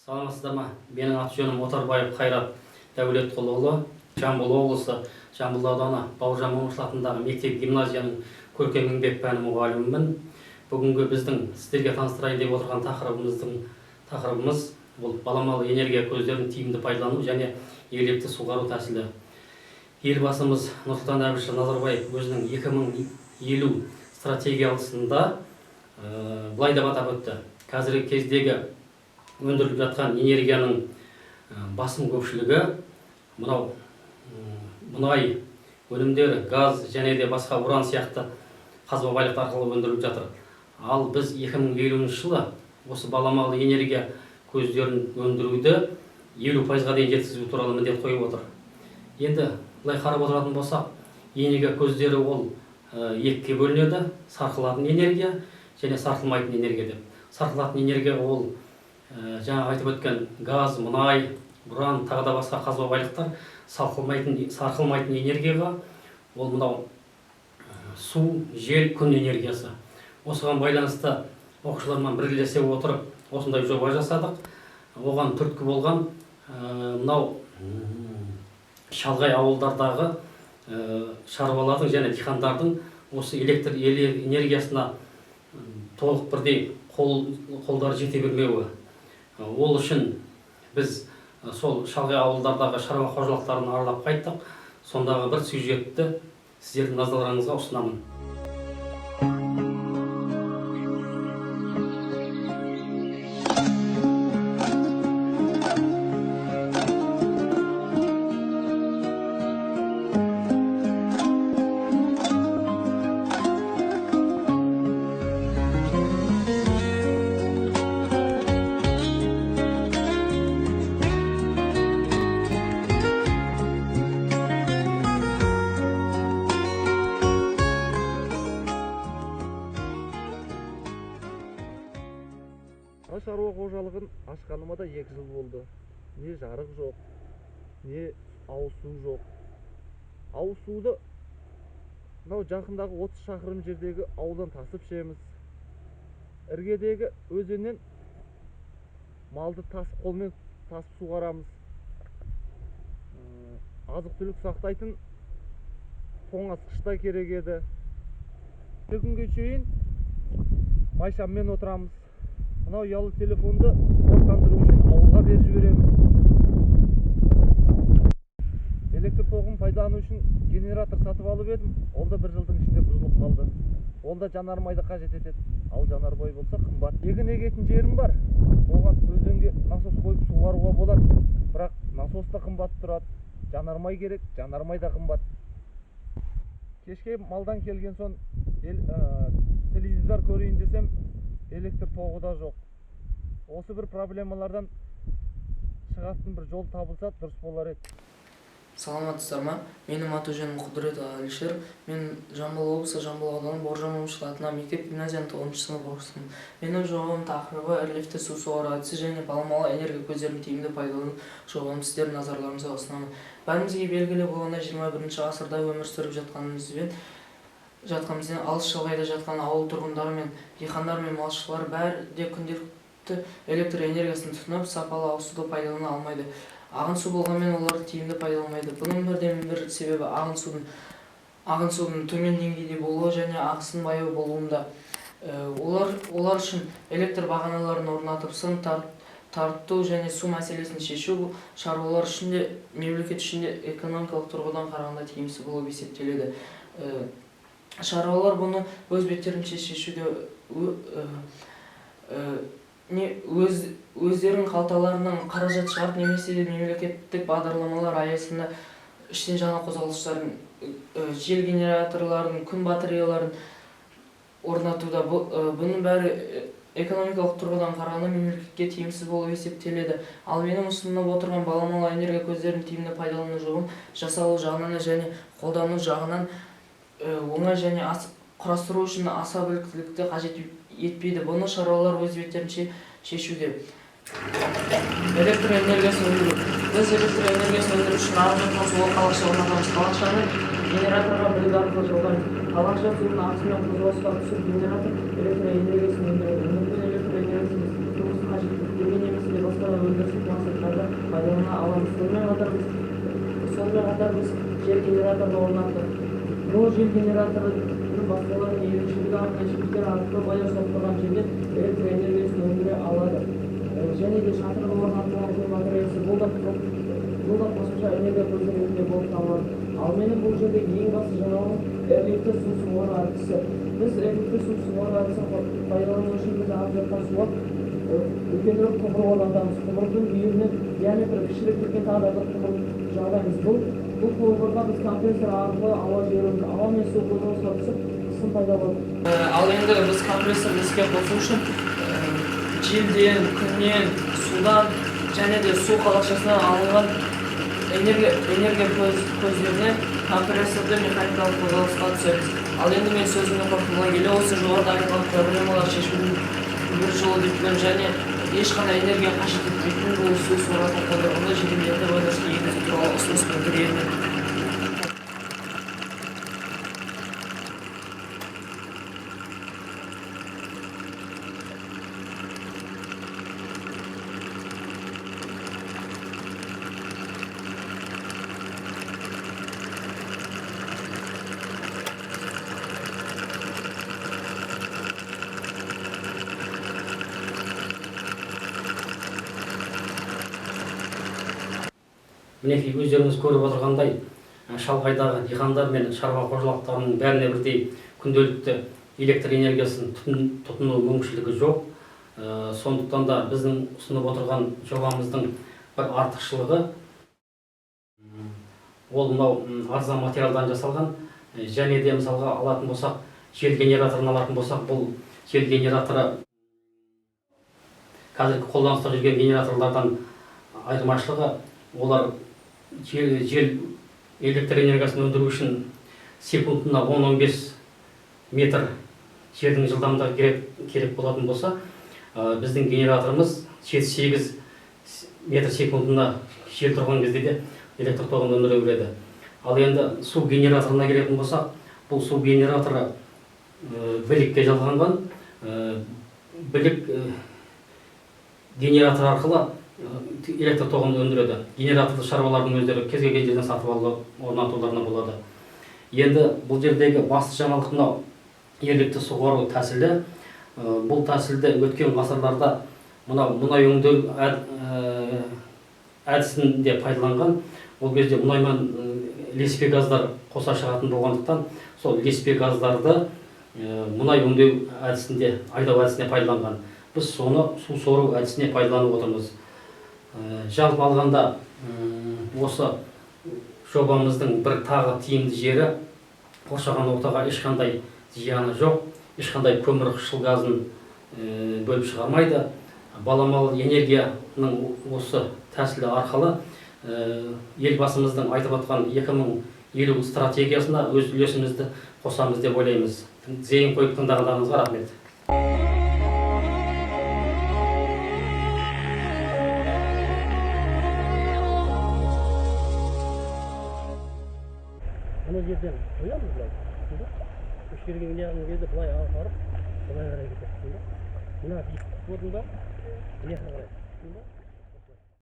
Саламатсыздар ма? Менің аты-жөнім Отарбаев Қайрат Дәулетқұлұлы. Жамбыл облысы, Жамбыл ауданы Бауыржан Момышұлы атындағы мектеп-гимназияның көркем еңбек пәні мұғалімімін. Бүгінгі біздің сіздерге таныстырайын деп отырған тақырыбымыз бұл баламалы энергия көздерін тиімді пайдалану және игілікті суғару тәсілі. Елбасымыз Нұрсұлтан Әбішұлы Назарбаев өзінің 2050 стратегиясында былай деп атап өтті. Қазіргі кездегі өндіріліп жатқан энергияның басым көпшілігі мынау мұнай өнімдері, газ және де басқа уран сияқты қазба байлықтар арқылы өндіріліп жатыр. Ал біз 2050 жылы осы баламалы энергия көздерін өндіруді 50%-ға дейін жеткізу туралы міндет қойып отыр. Енді былай қарап отыратын болсақ, энергия көздері ол екіге бөлінеді: сарқылатын энергия және сарқылмайтын энергия деп. Сарқылатын энергия ол жаңа айтып өткен газ, мұнай, уран, тағы да басқа қазба байлықтар. Сарқылмайтын энергияға ол мынау су, жел, күн энергиясы. Осыған байланысты оқушылармен бірлесе отырып осындай жоба жасадық. Оған түрткі болған мынау шалғай ауылдардағы шаруалардың және диқандардың осы электр энергиясына толық бірдей қолдары жете бермеуі. Ол үшін біз сол шалғай ауылдардағы шаруа қожалықтарын аралап қайттық. Сондағы бір сюжетті сіздердің назарларыңызға ұсынамын. Шаруа қожалығын ашқаныма да 2 жыл болды. Не жарық жоқ, не ауыз су жоқ. Ауыз суды мынау жақындағы 30 шақырым жердегі ауылдан тасып ішеміз. Іргедегі өзеннен малды қолмен тасып суғарамыз. Азық-түлік сақтайтын тоңазытқышта керек еді. Bir күнге шейін майшаммен отырамыз. Мынау ұялы телефонды қуаттандыру үшін ауылға беріп жібереміз. Электр тоғын пайдалану үшін генератор сатып алып едім. Ол да 1 жылдың ішінде бұзылып қалды. Ол да жанармайды қажет етеді. Ал жанармай болса қымбат. Егін егетін жерім бар. Оған өзенге насос қойып суғаруға болады. Бірақ насос та қымбат тұрады. Жанармай керек, жанармай да қымбат. Кешке малдан келген соң телевизор көрейін десем, электр тоғы да жоқ. Осы бір проблемалардан шығатын бір жол табылса дұрыс болар еді. Саламатсыздар ма? Менің аты-жөнім Құдырет Алишер. Мен Жамбыл облысы, Жамбыл ауданы Бауыржан Момышұлы атындағы мектеп-гимназияның 9-шы сынып оқушысымын. Менің жобам тақырыбы рельефті су суғару әдісі және баламалы энергия көздерін тиімді пайдалану жобамды сіздердің назарларыңызға ұсынамын. Бәрімізге белгілі болғандай 21 ғасырда өмір сүріп жатқанымызбен алыс шалғайда жатқан ауыл тұрғындары мен диқандар мен малшылар бәрі де күнделікті электр энергиясын тұтынып, сапалы ауыз суды пайдалана алмайды. Ағын су болғанмен оларды тиімді пайдаланбайды. Бұның бірден-бір себебі ағын судың төмен деңгейде болуы және ағысының баяу болуында. Олар үшін электр бағаналарын орнатып, сын тарту және су мәселесін шешу шаруалар үшін де, мемлекет үшін де экономикалық тұрғыдан қарағанда тиімсіз болып есептеледі. Шаруалар бұны өз беттерінше шешуде өздерінің қалталарынан қаражат шығарып немесе мемлекеттік бағдарламалар аясында іштен жаңа қозғалыстарын, жел генераторларын, күн батареяларын орнатуда. Бұның бәрі экономикалық тұрғыдан қарағанда мемлекетке тиімсіз болып есептеледі. Ал менің ұсынып отырған баламалы энергия көздерін тиімді пайдалану жобам жасалу жағынан және қолдану жағынан оңай және құрастыру үшін аса біліктілікті қажет етпейді. Бұны шаруалар өз беттерінше шешуде. Электр энергиясын өндіру. Біз электр энергиясын өндіру үшін ағын жатқан суға қалақша орнатамыз. Қалақшаны генераторға білік арқылы жалғаймыз. Қалақша судың ағысымен қозғалысқа түсіп, генератор электр энергиясын өндіреді. Өндірген электр энергиясын тұрмыс қажеттіліктерге немесе басқа жатырмыз. Сонымен қатар біз жел генераторын орнаттық. Бұл жел генераторының басқалардың ерекшелігі арнайшылықтар арқылы баяу соқтырған жерде электр энергиясын өндіре алады. Және де шатырға орнатылған күн батареясы бұл да қосымша энергия көзі ретінде болып табылады. Ал менің бұл жердегі ең басты жаңалығым электр су сорғы әдісі. Біз электр су сорғы әдісін пайдалану үшін біз ағып жатқан суға үлкенірек құбыр орнатамыз. Құбырдың бүйірінен диаметрі кішірек кеткен тағы да бір құбыр жағдаймыз. Бұл құбырға біз компрессор арқылы ауа жібереміз. Ауа мен су қозғалысқа түсіп қысым пайда болады. Ал енді біз компрессорды іске қосу үшін желден, күннен, судан және де су қалақшасынан алынған энергия көздеріне компрессорды механикалық қозғалысқа түсеміз. Ал енді мен сөзімді қорытындылай келе осы жоғарыда айтылған проблемалар шешудің бір жолы деп білемін және ешқандай энергия қажет етпейтін бұл су соратын қондырғыны жеделдетіп өндіріске енгізу туралы ұсыныс білдіремін. Мінекей өздеріңіз көріп отырғандай, шалғайдағы диқандар мен шаруа қожалықтарының бәріне бірдей күнделікті электр энергиясын тұтыну мүмкіншілігі жоқ. Сондықтан да біздің ұсынып отырған жобамыздың бір артықшылығы ол мынау арзан материалдан жасалған. Және де мысалға алатын болсақ, жел генераторын алатын болсақ, бұл жел генераторы қазіргі қолданыста жүрген генераторлардан айырмашылығы олар жел электр энергиясын өндіру үшін секундына 10-15 метр жердің жылдамдығы керек болатын болса, біздің генераторымыз 7-8 метр секундына жел тұрған кезде де электр тоғын өндіре береді. Ал енді су генераторына келетін болсақ, бұл су генераторы білікке жалғанған. Білік генератор арқылы электр тоғын өндіреді. Генераторды шаруалардың өздері кез келген жерден сатып алып орнатуларына болады. Енді бұл жердегі басты жаңалық мынау ерлікті суғару тәсілі. Бұл тәсілді өткен ғасырларда мынау мұнай өңдеу әдісінде пайдаланған. Ол кезде мұнаймен ілеспе газдар қоса шығатын болғандықтан, сол ілеспе газдарды мұнай өңдеу әдісінде, айдау әдісіне пайдаланған. Біз соны су сору әдісіне пайдаланып отырмыз. Жалпы алғанда осы жобамыздың бір тағы тиімді жері қоршаған ортаға ешқандай зияны жоқ, ешқандай көмірқышқыл газын бөліп шығармайды. Баламалы энергияның осы тәсілі арқылы елбасымыздың айтып отқан 2050 стратегиясына өз үлесімізді қосамыз деп ойлаймыз. Зейін қойып тыңдағандарыңызға рахмет. Ана жерден қоямыз былай. Үш жерге неғылған кезде былай алып, былай қарай кетеді. Мына орында мына қарай.